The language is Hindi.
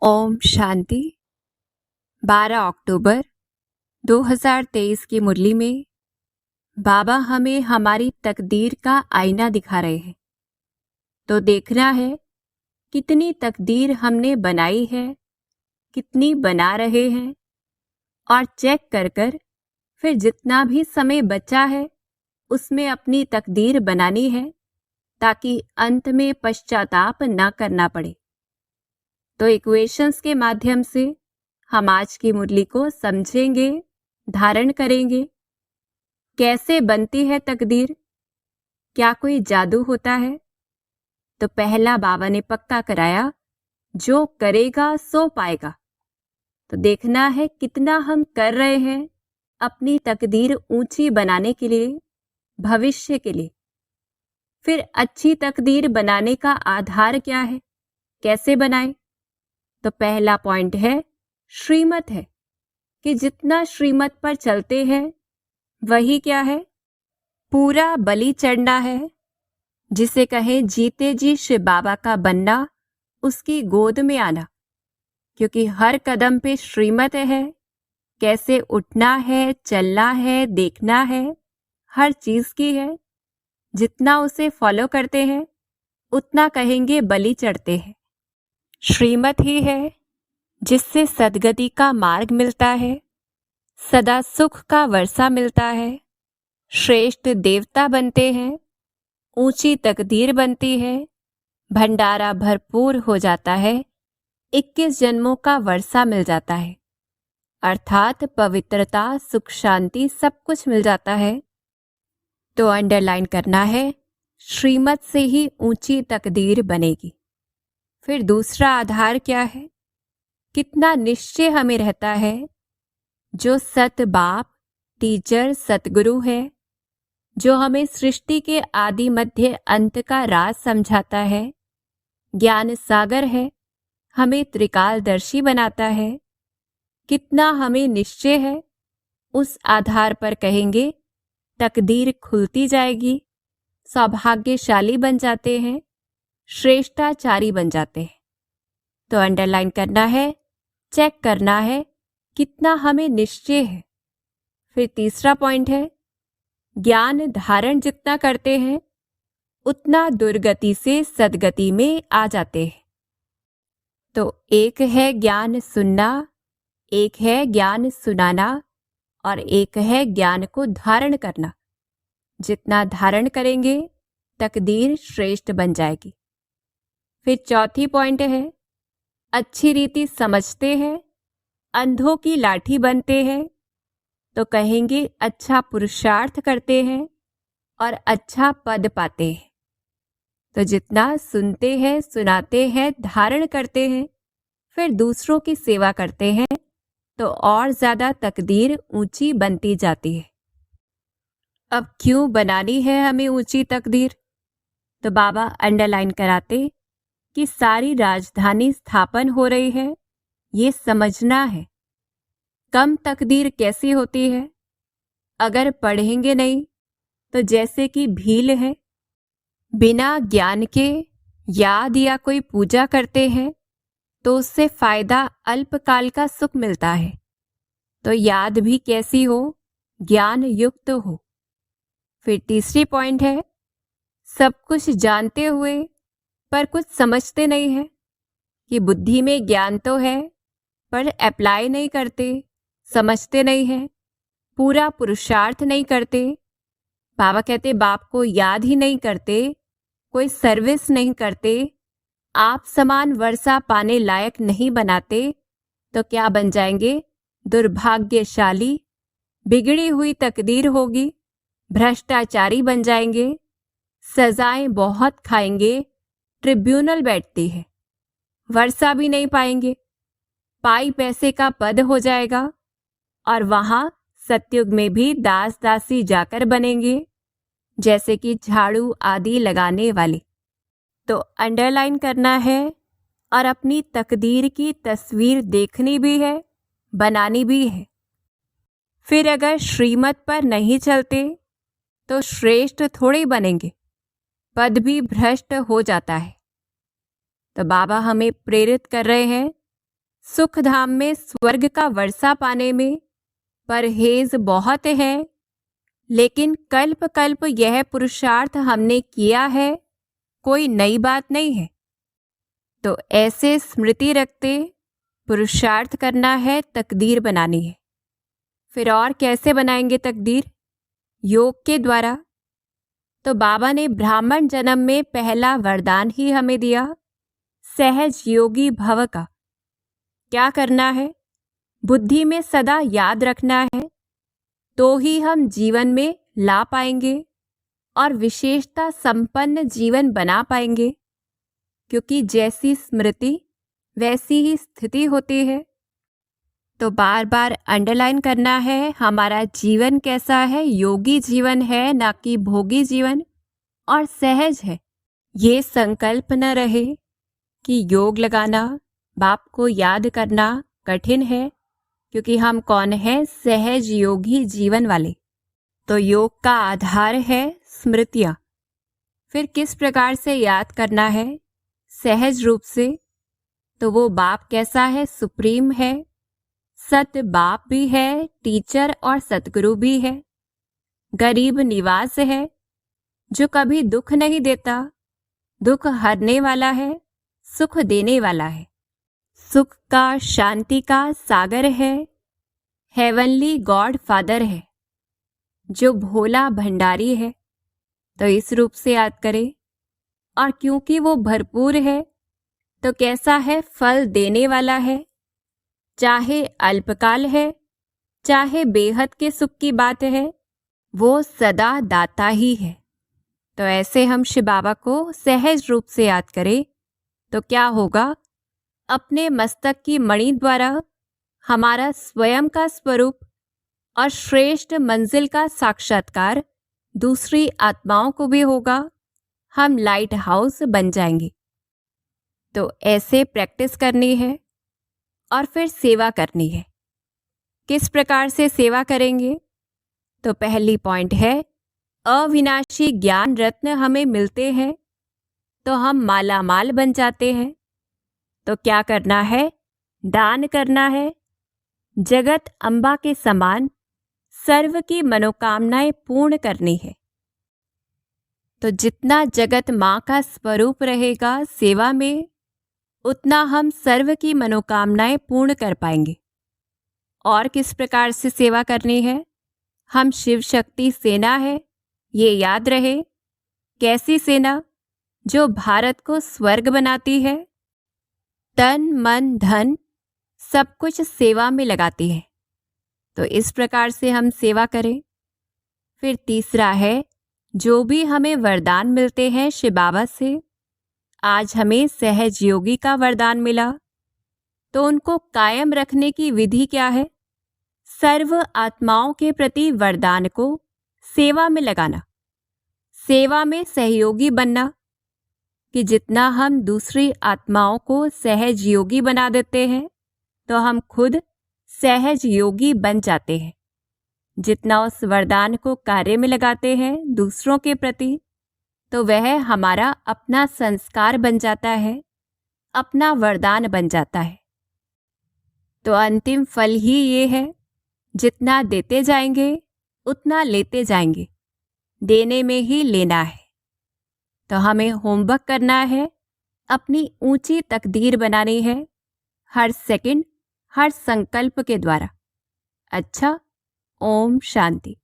ओम शांति। 12 अक्टूबर 2023 की मुरली में बाबा हमें हमारी तकदीर का आईना दिखा रहे हैं। तो देखना है कितनी तकदीर हमने बनाई है, कितनी बना रहे हैं, और चेक कर कर फिर जितना भी समय बचा है उसमें अपनी तकदीर बनानी है, ताकि अंत में पश्चाताप न करना पड़े। तो इक्वेशंस के माध्यम से हम आज की मुरली को समझेंगे, धारण करेंगे। कैसे बनती है तकदीर? क्या कोई जादू होता है? तो पहला बाबा ने पक्का कराया, जो करेगा सो पाएगा। तो देखना है कितना हम कर रहे हैं अपनी तकदीर ऊंची बनाने के लिए, भविष्य के लिए। फिर अच्छी तकदीर बनाने का आधार क्या है, कैसे बनाएं? तो पहला पॉइंट है श्रीमत है, कि जितना श्रीमत पर चलते हैं वही क्या है, पूरा बलि चढ़ना है। जिसे कहें जीते जी शिव बाबा का बनना, उसकी गोद में आना। क्योंकि हर कदम पे श्रीमत है, कैसे उठना है, चलना है, देखना है, हर चीज की है। जितना उसे फॉलो करते हैं उतना कहेंगे बलि चढ़ते हैं। श्रीमत ही है जिससे सद्गति का मार्ग मिलता है, सदा सुख का वर्षा मिलता है, श्रेष्ठ देवता बनते हैं, ऊंची तकदीर बनती है, भंडारा भरपूर हो जाता है, 21 जन्मों का वर्षा मिल जाता है। अर्थात पवित्रता, सुख, शांति सब कुछ मिल जाता है। तो अंडरलाइन करना है, श्रीमत से ही ऊंची तकदीर बनेगी। फिर दूसरा आधार क्या है, कितना निश्चय हमें रहता है। जो सत बाप, टीचर, सतगुरु है, जो हमें सृष्टि के आदि मध्य अंत का राज समझाता है, ज्ञान सागर है, हमें त्रिकालदर्शी बनाता है। कितना हमें निश्चय है, उस आधार पर कहेंगे तकदीर खुलती जाएगी, सौभाग्यशाली बन जाते हैं, श्रेष्ठाचारी बन जाते हैं। तो अंडरलाइन करना है, चेक करना है कितना हमें निश्चय है। फिर तीसरा पॉइंट है, ज्ञान धारण जितना करते हैं उतना दुर्गति से सद्गति में आ जाते हैं। तो एक है ज्ञान सुनना, एक है ज्ञान सुनाना, और एक है ज्ञान को धारण करना। जितना धारण करेंगे तकदीर श्रेष्ठ बन जाएगी। फिर चौथी पॉइंट है, अच्छी रीति समझते हैं, अंधों की लाठी बनते हैं। तो कहेंगे अच्छा पुरुषार्थ करते हैं और अच्छा पद पाते हैं। तो जितना सुनते हैं, सुनाते हैं, धारण करते हैं, फिर दूसरों की सेवा करते हैं, तो और ज्यादा तकदीर ऊंची बनती जाती है। अब क्यों बनानी है हमें ऊंची तकदीर? तो बाबा अंडरलाइन कराते कि सारी राजधानी स्थापन हो रही है, ये समझना है। कम तकदीर कैसी होती है? अगर पढ़ेंगे नहीं तो जैसे कि भील है, बिना ज्ञान के याद या कोई पूजा करते हैं तो उससे फायदा अल्पकाल का सुख मिलता है। तो याद भी कैसी हो, ज्ञान युक्त हो। फिर तीसरी पॉइंट है, सब कुछ जानते हुए पर कुछ समझते नहीं है। कि बुद्धि में ज्ञान तो है पर अप्लाई नहीं करते, समझते नहीं है, पूरा पुरुषार्थ नहीं करते। बाबा कहते बाप को याद ही नहीं करते, कोई सर्विस नहीं करते, आप समान वर्षा पाने लायक नहीं बनाते, तो क्या बन जाएंगे? दुर्भाग्यशाली, बिगड़ी हुई तकदीर होगी, भ्रष्टाचारी बन जाएंगे, सजाएं बहुत खाएंगे, ट्रिब्यूनल बैठती है, वर्षा भी नहीं पाएंगे, पाई पैसे का पद हो जाएगा, और वहां सतयुग में भी दास दासी जाकर बनेंगे, जैसे कि झाड़ू आदि लगाने वाले। तो अंडरलाइन करना है और अपनी तकदीर की तस्वीर देखनी भी है, बनानी भी है। फिर अगर श्रीमत पर नहीं चलते तो श्रेष्ठ थोड़े बनेंगे, पद भी भ्रष्ट हो जाता है। तो बाबा हमें प्रेरित कर रहे हैं सुख धाम में स्वर्ग का वर्षा पाने में परहेज बहुत है, लेकिन कल्प कल्प यह पुरुषार्थ हमने किया है, कोई नई बात नहीं है। तो ऐसे स्मृति रखते पुरुषार्थ करना है, तकदीर बनानी है। फिर और कैसे बनाएंगे तकदीर? योग के द्वारा। तो बाबा ने ब्राह्मण जन्म में पहला वरदान ही हमें दिया, सहज योगी भव का। क्या करना है? बुद्धि में सदा याद रखना है, तो ही हम जीवन में ला पाएंगे और विशेषता संपन्न जीवन बना पाएंगे, क्योंकि जैसी स्मृति वैसी ही स्थिति होती है। तो बार बार अंडरलाइन करना है, हमारा जीवन कैसा है? योगी जीवन है, ना कि भोगी जीवन, और सहज है। ये संकल्प न रहे कि योग लगाना, बाप को याद करना कठिन है, क्योंकि हम कौन है? सहज योगी जीवन वाले। तो योग का आधार है स्मृतियाँ। फिर किस प्रकार से याद करना है? सहज रूप से। तो वो बाप कैसा है? सुप्रीम है, सत बाप भी है, टीचर और सतगुरु भी है, गरीब निवास है, जो कभी दुख नहीं देता, दुख हरने वाला है, सुख देने वाला है, सुख का, शांति का सागर है, हेवनली गॉड फादर है, जो भोला भंडारी है। तो इस रूप से याद करें। और क्योंकि वो भरपूर है, तो कैसा है? फल देने वाला है, चाहे अल्पकाल है, चाहे बेहद के सुख की बात है, वो सदा दाता ही है। तो ऐसे हम शिव बाबा को सहज रूप से याद करें तो क्या होगा? अपने मस्तक की मणि द्वारा हमारा स्वयं का स्वरूप और श्रेष्ठ मंजिल का साक्षात्कार दूसरी आत्माओं को भी होगा। हम लाइट हाउस बन जाएंगे। तो ऐसे प्रैक्टिस करनी है और फिर सेवा करनी है। किस प्रकार से सेवा करेंगे? तो पहली पॉइंट है, अविनाशी ज्ञान रत्न हमें मिलते हैं तो हम माला माल बन जाते हैं। तो क्या करना है? दान करना है। जगत अम्बा के समान सर्व की मनोकामनाएं पूर्ण करनी है। तो जितना जगत माँ का स्वरूप रहेगा सेवा में, उतना हम सर्व की मनोकामनाएं पूर्ण कर पाएंगे। और किस प्रकार से सेवा करनी है? हम शिव शक्ति सेना है, ये याद रहे। कैसी सेना? जो भारत को स्वर्ग बनाती है, तन मन धन सब कुछ सेवा में लगाती है। तो इस प्रकार से हम सेवा करें। फिर तीसरा है, जो भी हमें वरदान मिलते हैं शिव बाबा से, आज हमें सहज योगी का वरदान मिला, तो उनको कायम रखने की विधि क्या है? सर्व आत्माओं के प्रति वरदान को सेवा में लगाना, सेवा में सहयोगी बनना, कि जितना हम दूसरी आत्माओं को सहज योगी बना देते हैं, तो हम खुद सहज योगी बन जाते हैं। जितना उस वरदान को कार्य में लगाते हैं दूसरों के प्रति, तो वह हमारा अपना संस्कार बन जाता है, अपना वरदान बन जाता है। तो अंतिम फल ही ये है, जितना देते जाएंगे उतना लेते जाएंगे, देने में ही लेना है। तो हमें होमवर्क करना है, अपनी ऊंची तकदीर बनानी है, हर सेकंड, हर संकल्प के द्वारा। अच्छा, ओम शांति।